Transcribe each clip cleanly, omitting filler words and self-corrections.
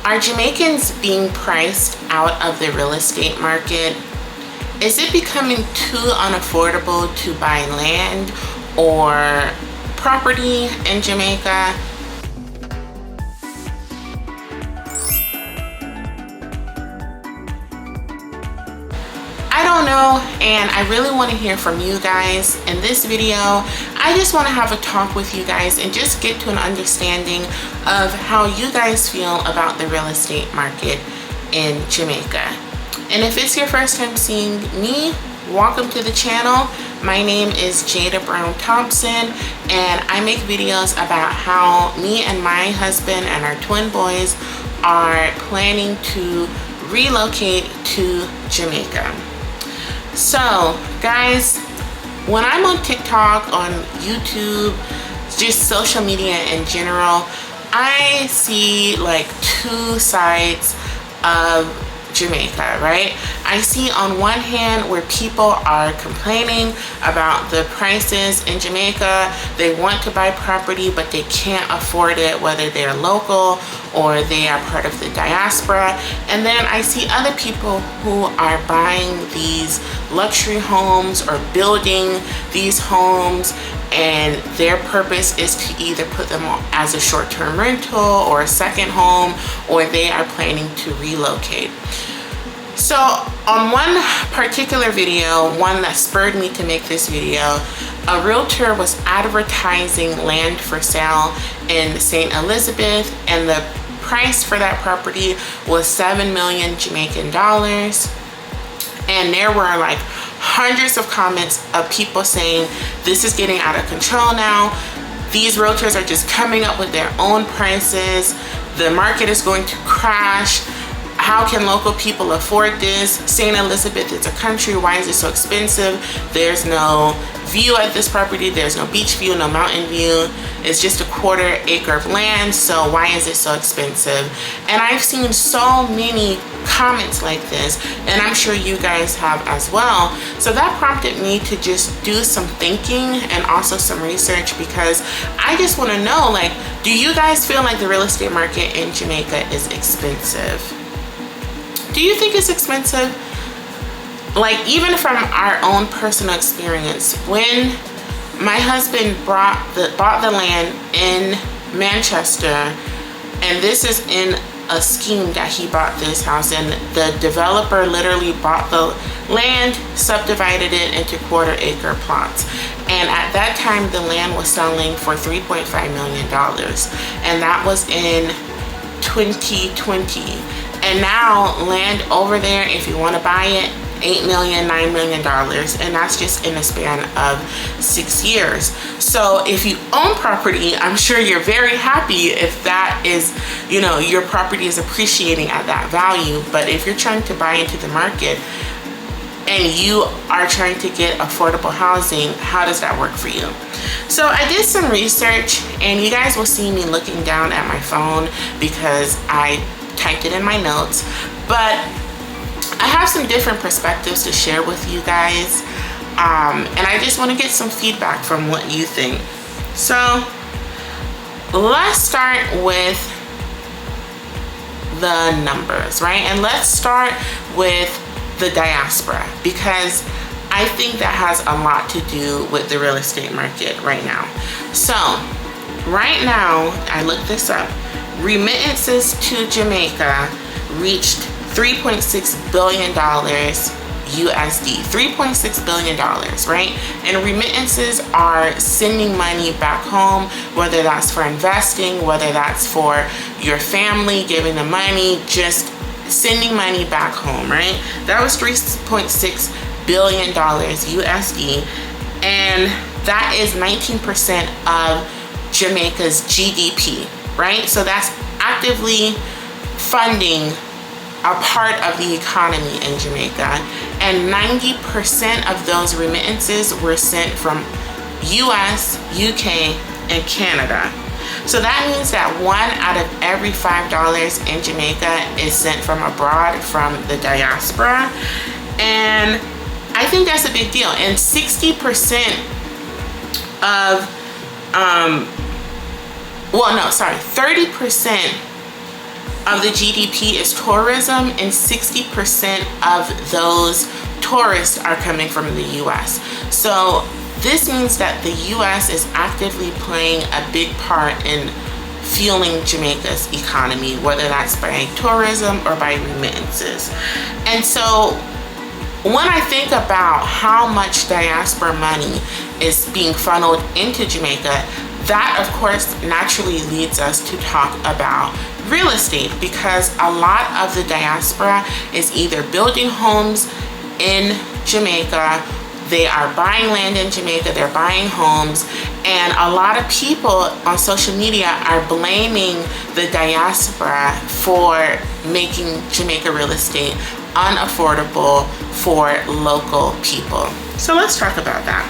Are Jamaicans being priced out of the real estate market? Is it becoming too unaffordable to buy land or property in Jamaica? I don't know, and I really want to hear from you guys. In this video, I just want to have a talk with you guys and just get to an understanding of how you guys feel about the real estate market in Jamaica. And if it's your first time seeing me, welcome to the channel. My name is Jada Brown Thompson, and I make videos about how me and my husband and our twin boys are planning to relocate to Jamaica. So guys, when I'm on TikTok, on YouTube, just social media in general, I see like two sides of Jamaica, right? I see on one hand where people are complaining about the prices in Jamaica. They want to buy property, but they can't afford it, whether they're local or they are part of the diaspora. And then I see other people who are buying these luxury homes or building these homes, and their purpose is to either put them as a short-term rental or a second home, or they are planning to relocate. So on one particular video, one that spurred me to make this video, a realtor was advertising land for sale in St. Elizabeth, and the price for that property was 7 million Jamaican dollars. And there were like hundreds of comments of people saying, this is getting out of control now. These realtors are just coming up with their own prices. The market is going to crash. How can local people afford this? St. Elizabeth is a country. Why is it so expensive? There's no view at this property. There's no beach view, no mountain view. It's just a 1/4 acre of land. So why is it so expensive? And I've seen so many comments like this, and I'm sure you guys have as well. So that prompted me to just do some thinking and also some research, because I just want to know, like, do you guys feel like the real estate market in Jamaica is expensive? Do you think it's expensive? Like, even from our own personal experience, when my husband bought the land in Manchester, and this is in a scheme that he bought this house, and the developer literally bought the land, subdivided it into 1/4 acre plots. And at that time, the land was selling for $3.5 million. And that was in 2020. And now land over there, if you want to buy it, $8 million, $9 million, and that's just in a span of 6 years. So if you own property, I'm sure you're very happy if that is, you know, your property is appreciating at that value. But if you're trying to buy into the market and you are trying to get affordable housing, how does that work for you? So I did some research, and you guys will see me looking down at my phone because I typed it in my notes, but I have some different perspectives to share with you guys, and I just want to get some feedback from what you think. So let's start with the numbers, right? And let's start with the diaspora, because I think that has a lot to do with the real estate market right now. So right now, I looked this up, remittances to Jamaica reached $3.6 billion USD, $3.6 billion, right? And remittances are sending money back home, whether that's for investing, whether that's for your family, giving them money, just sending money back home, right? That was $3.6 billion USD, and that is 19% of Jamaica's GDP, right? So that's actively funding a part of the economy in Jamaica, and 90% of those remittances were sent from US, UK, and Canada. So that means that 1 out of every $5 in Jamaica is sent from abroad, from the diaspora, and I think that's a big deal. And 60% of 30% of the GDP is tourism, and 60% of those tourists are coming from the US. So this means that the US is actively playing a big part in fueling Jamaica's economy, whether that's by tourism or by remittances. And so when I think about how much diaspora money is being funneled into Jamaica, that of course naturally leads us to talk about real estate, because a lot of the diaspora is either building homes in Jamaica, they are buying land in Jamaica, they're buying homes, and a lot of people on social media are blaming the diaspora for making Jamaica real estate unaffordable for local people. So let's talk about that.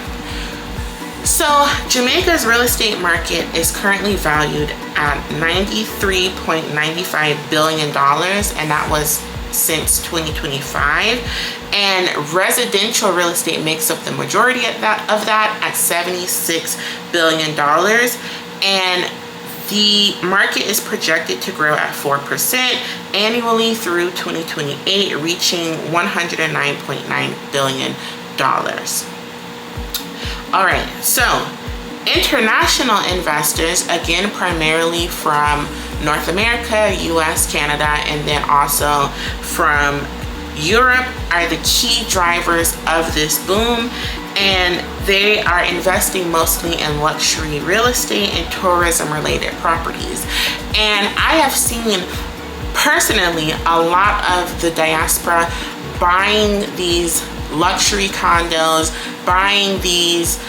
So Jamaica's real estate market is currently valued at $93.95 billion, and that was since 2025. And residential real estate makes up the majority of that at $76 billion. And the market is projected to grow at 4% annually through 2028, reaching $109.9 billion. All right, so international investors, again, primarily from North America, US, Canada, and then also from Europe, are the key drivers of this boom, and they are investing mostly in luxury real estate and tourism related properties. And I have seen personally a lot of the diaspora buying these luxury condos, buying these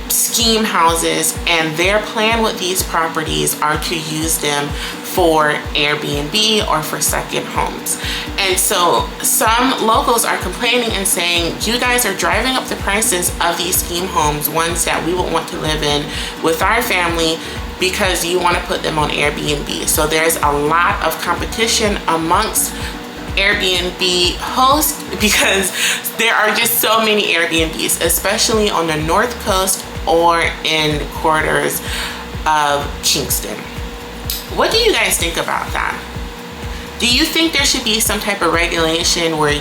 scheme houses, and their plan with these properties are to use them for Airbnb or for second homes. And so some locals are complaining and saying, you guys are driving up the prices of these scheme homes, ones that we would want to live in with our family, because you want to put them on Airbnb. So there's a lot of competition amongst Airbnb hosts, because there are just so many Airbnbs, especially on the North Coast or in quarters of Kingston. What do you guys think about that? Do you think there should be some type of regulation where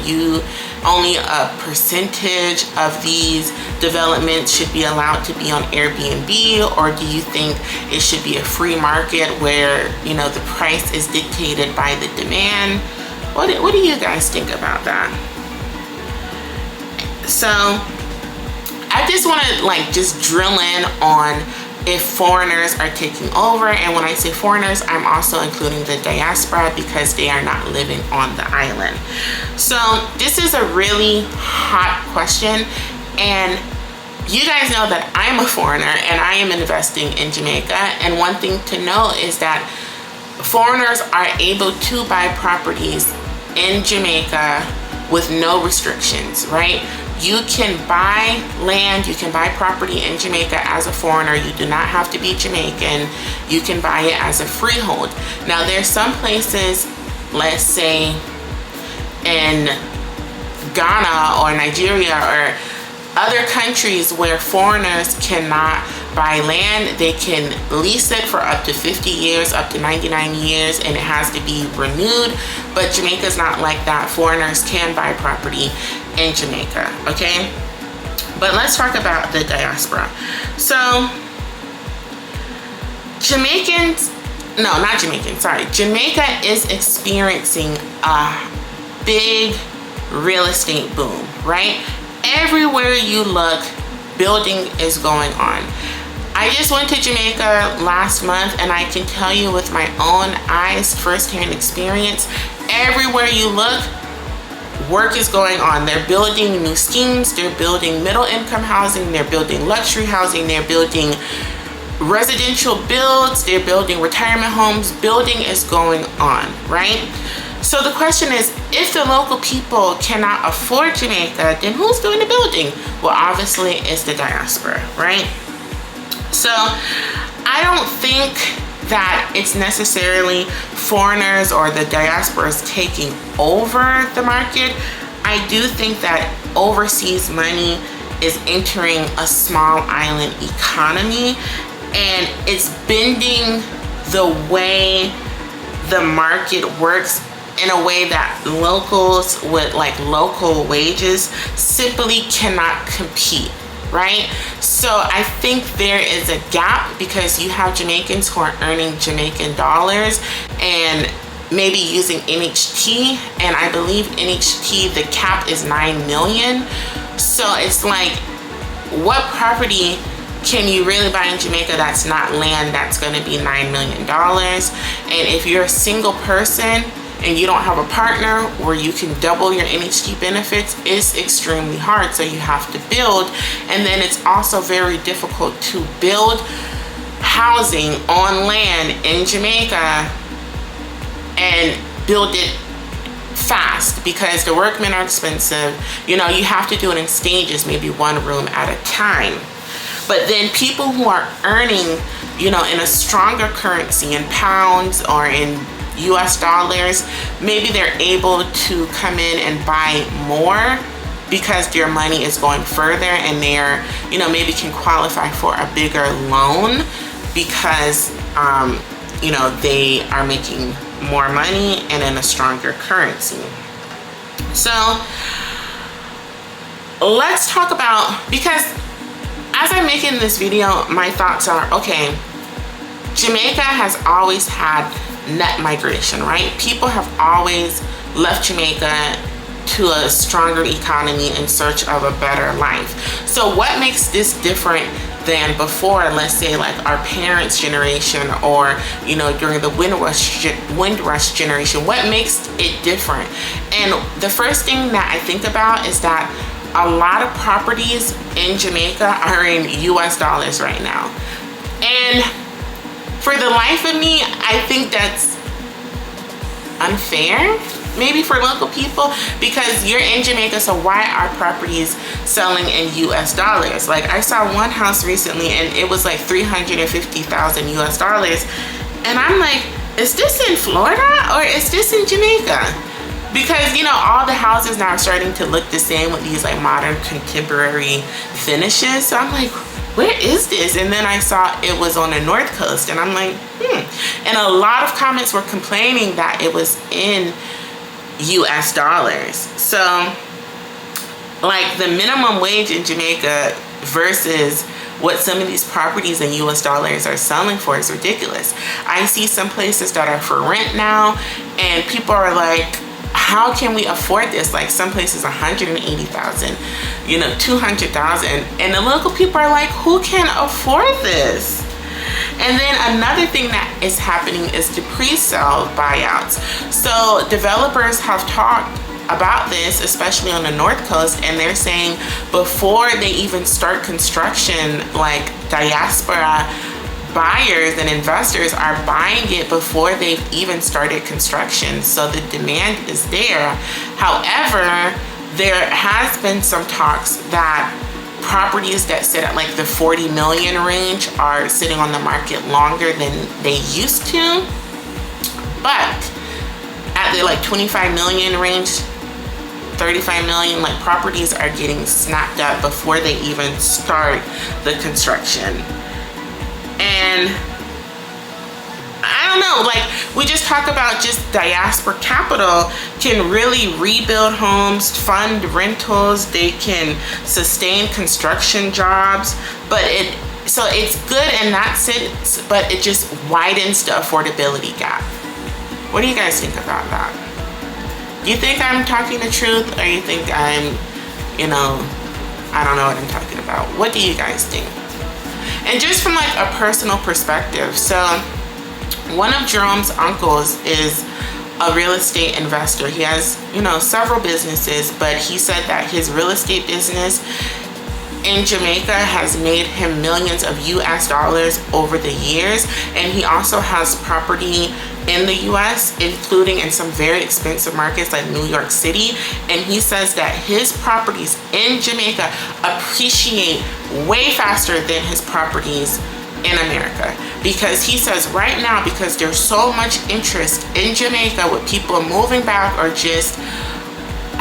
only a percentage of these developments should be allowed to be on Airbnb, or do you think it should be a free market where, the price is dictated by the demand? What do you guys think about that? So I just want to just drill in on if foreigners are taking over. And when I say foreigners, I'm also including the diaspora, because they are not living on the island. So this is a really hot question, and you guys know that I'm a foreigner and I am investing in Jamaica. And one thing to know is that foreigners are able to buy properties in Jamaica with no restrictions, right? You can buy land, you can buy property in Jamaica as a foreigner. You do not have to be Jamaican. You can buy it as a freehold. Now, there's some places, let's say in Ghana or Nigeria or other countries, where foreigners cannot buy land. They can lease it for up to 50 years, up to 99 years, and it has to be renewed. But Jamaica's not like that. Foreigners can buy property in Jamaica, okay? But let's talk about the diaspora. So Jamaica is experiencing a big real estate boom, right? Everywhere you look, building is going on. I just went to Jamaica last month, and I can tell you with my own eyes, firsthand experience, everywhere you look, work is going on. They're building new schemes, they're building middle income housing, they're building luxury housing, they're building residential builds, they're building retirement homes. Building is going on, right? So the question is, if the local people cannot afford Jamaica, then who's doing the building? Well, obviously it's the diaspora, right? So I don't think that it's necessarily foreigners or the diasporas taking over the market. I do think that overseas money is entering a small island economy, and it's bending the way the market works in a way that locals with like local wages simply cannot compete, right? So I think there is a gap because you have Jamaicans who are earning Jamaican dollars and maybe using NHT, and I believe NHT, the cap is 9 million. So it's like, what property can you really buy in Jamaica that's not land that's going to be $9 million? And if you're a single person and you don't have a partner where you can double your NHT benefits, it's extremely hard. So you have to build. And then it's also very difficult to build housing on land in Jamaica and build it fast because the workmen are expensive. You know, you have to do it in stages, maybe one room at a time. But then people who are earning, you know, in a stronger currency, in pounds or in US dollars, maybe they're able to come in and buy more because their money is going further and they're, you know, maybe can qualify for a bigger loan because, you know, they are making more money and in a stronger currency. So let's talk about, because as I'm making this video, my thoughts are, okay, Jamaica has always had net migration, right? People have always left Jamaica to a stronger economy in search of a better life. So what makes this different than before, let's say like our parents' generation or, you know, during the Windrush generation? What makes it different? And the first thing that I think about is that a lot of properties in Jamaica are in US dollars right now. And for the life of me, I think that's unfair, maybe for local people, because you're in Jamaica, so why are properties selling in US dollars? Like I saw one house recently and it was like 350,000 US dollars. And I'm like, is this in Florida or is this in Jamaica? Because, you know, all the houses now are starting to look the same with these like modern contemporary finishes. So I'm like, where is this? And then I saw it was on the North Coast and I'm like, And a lot of comments were complaining that it was in US dollars. So like the minimum wage in Jamaica versus what some of these properties in US dollars are selling for is ridiculous. I see some places that are for rent now and people are like, how can we afford this? Like some places 180,000, you know, 200,000. And the local people are like, who can afford this? And then another thing that is happening is the pre-sale buyouts. So developers have talked about this, especially on the North Coast, and they're saying before they even start construction, like diaspora buyers and investors are buying it before they've even started construction. So the demand is there. However, there has been some talks that properties that sit at like the 40 million range are sitting on the market longer than they used to. But at the like 25 million range, 35 million, like properties are getting snapped up before they even start the construction. And I don't know, like we just talk about just diaspora capital can really rebuild homes, fund rentals, they can sustain construction jobs, but so it's good in that sense, but it just widens the affordability gap. What do you guys think about that? Do you think I'm talking the truth, or you think I'm, you know, I don't know what I'm talking about? What do you guys think? And just from like a personal perspective, so one of Jerome's uncles is a real estate investor. He has, you know, several businesses, but he said that his real estate business in Jamaica has made him millions of US dollars over the years. And he also has property in the US, including in some very expensive markets like New York City. And he says that his properties in Jamaica appreciate way faster than his properties in America, because he says right now, because there's so much interest in Jamaica with people moving back or just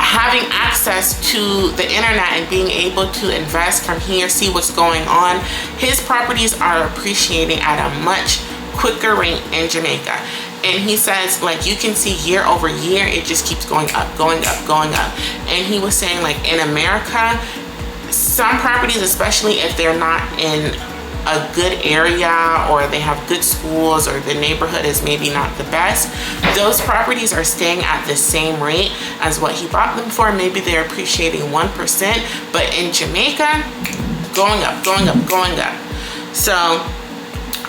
having access to the internet and being able to invest from here, see what's going on, his properties are appreciating at a much quicker rate in Jamaica. And he says, like, you can see year over year, it just keeps going up, going up, going up. And he was saying, like, in America, some properties, especially if they're not in a good area or they have good schools or the neighborhood is maybe not the best, those properties are staying at the same rate as what he bought them for. Maybe they're appreciating 1%, but in Jamaica, going up, going up, going up. So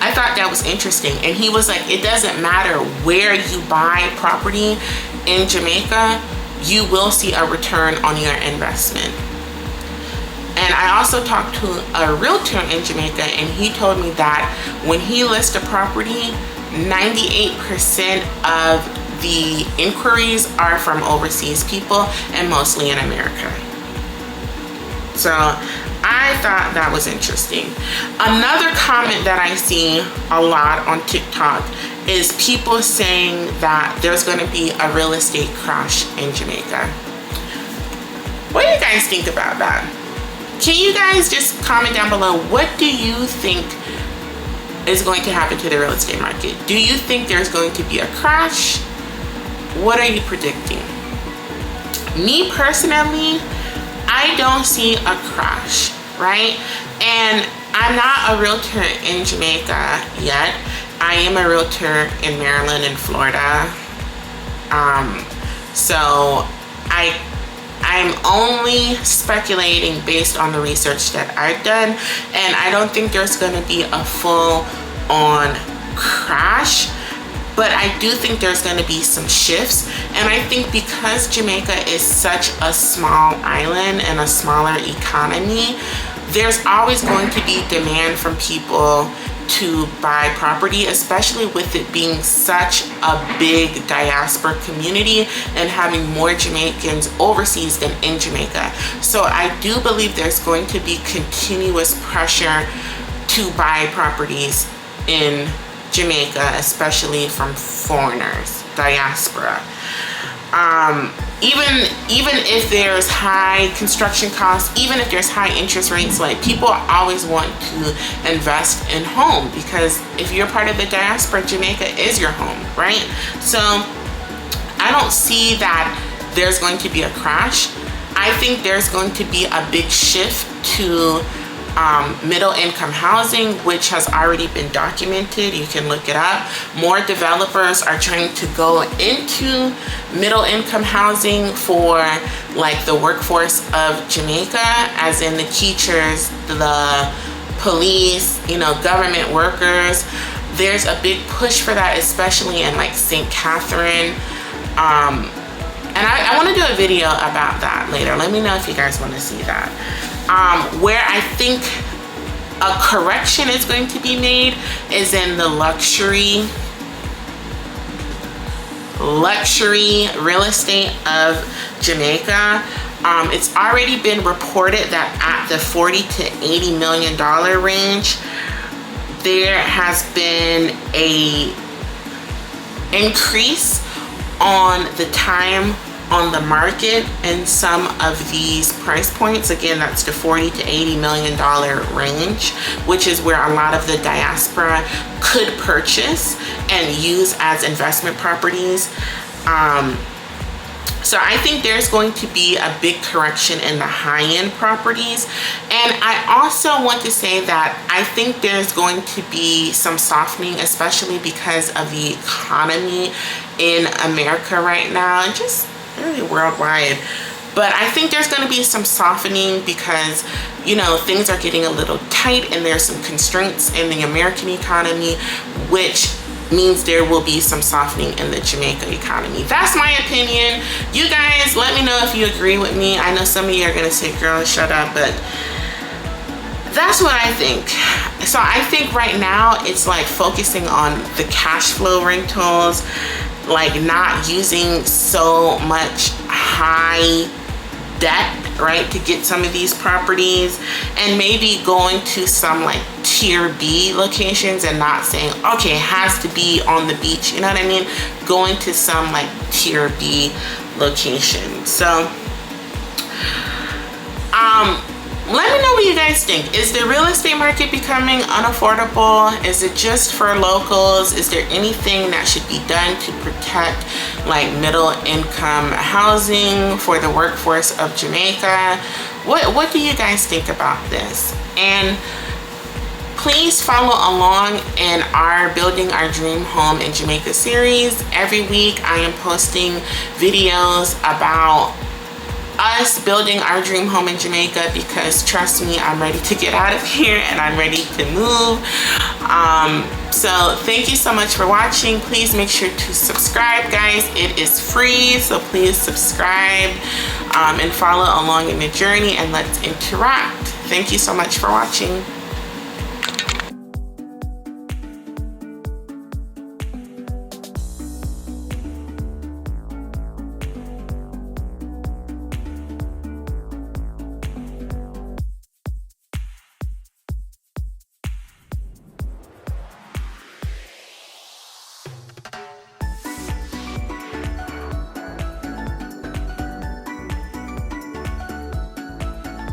I thought that was interesting. And he was like, it doesn't matter where you buy property in Jamaica, you will see a return on your investment. And I also talked to a realtor in Jamaica, and he told me that when he lists a property, 98% of the inquiries are from overseas people, and mostly in America. So I thought that was interesting. Another comment that I see a lot on TikTok is people saying that there's going to be a real estate crash in Jamaica. What do you guys think about that? Can you guys just comment down below, what do you think is going to happen to the real estate market? Do you think there's going to be a crash? What are you predicting? Me personally, I don't see a crash, right? And I'm not a realtor in Jamaica yet. I am a realtor in Maryland and Florida. So I'm only speculating based on the research that I've done, and I don't think there's going to be a full-on crash, but I do think there's going to be some shifts. And I think because Jamaica is such a small island and a smaller economy, there's always going to be demand from people to buy property, especially with it being such a big diaspora community and having more Jamaicans overseas than in Jamaica. So I do believe there's going to be continuous pressure to buy properties in Jamaica, especially from foreigners, diaspora. Even if there's high construction costs, even if there's high interest rates, like, people always want to invest in home, because if you're part of the diaspora, Jamaica is your home, right? So I don't see that there's going to be a crash. I think there's going to be a big shift to middle income housing, which has already been documented. You can look it up. More developers are trying to go into middle income housing for, like, the workforce of Jamaica, as in the teachers, the police, you know, government workers. There's a big push for that, especially in, like, St. Catherine. And I want to do a video about that later. Let me know if you guys want to see that. Where I think a correction is going to be made is in the luxury real estate of Jamaica. It's already been reported that at the $40 to $80 million range, there has been a increase on the time on the market in some of these price points. Again, that's the $40 to $80 million range, which is where a lot of the diaspora could purchase and use as investment properties. So I think there's going to be a big correction in the high-end properties. And I also want to say that I think there's going to be some softening, especially because of the economy in America right now, and just really worldwide. But I think there's going to be some softening because, you know, things are getting a little tight and there's some constraints in the American economy, which means there will be some softening in the Jamaica economy. That's my opinion. You guys, let me know if you agree with me. I know some of you are going to say, girl, shut up, but that's what I think. So I think right now it's like focusing on the cash flow rentals, like not using so much high debt, right, to get some of these properties, and maybe going to some like tier B locations and not saying, okay, it has to be on the beach, you know what I mean? Going to some like tier B location. So let me know what you guys think. Is the real estate market becoming unaffordable? Is it just for locals? Is there anything that should be done to protect like middle income housing for the workforce of Jamaica? What do you guys think about this? And please follow along in our Building Our Dream Home in Jamaica series. Every week I am posting videos about us building our dream home in Jamaica, because trust me, I'm ready to get out of here and I'm ready to move. So thank you so much for watching. Please make sure to subscribe, guys. It is free, so please subscribe and follow along in the journey, and let's interact. Thank you so much for watching.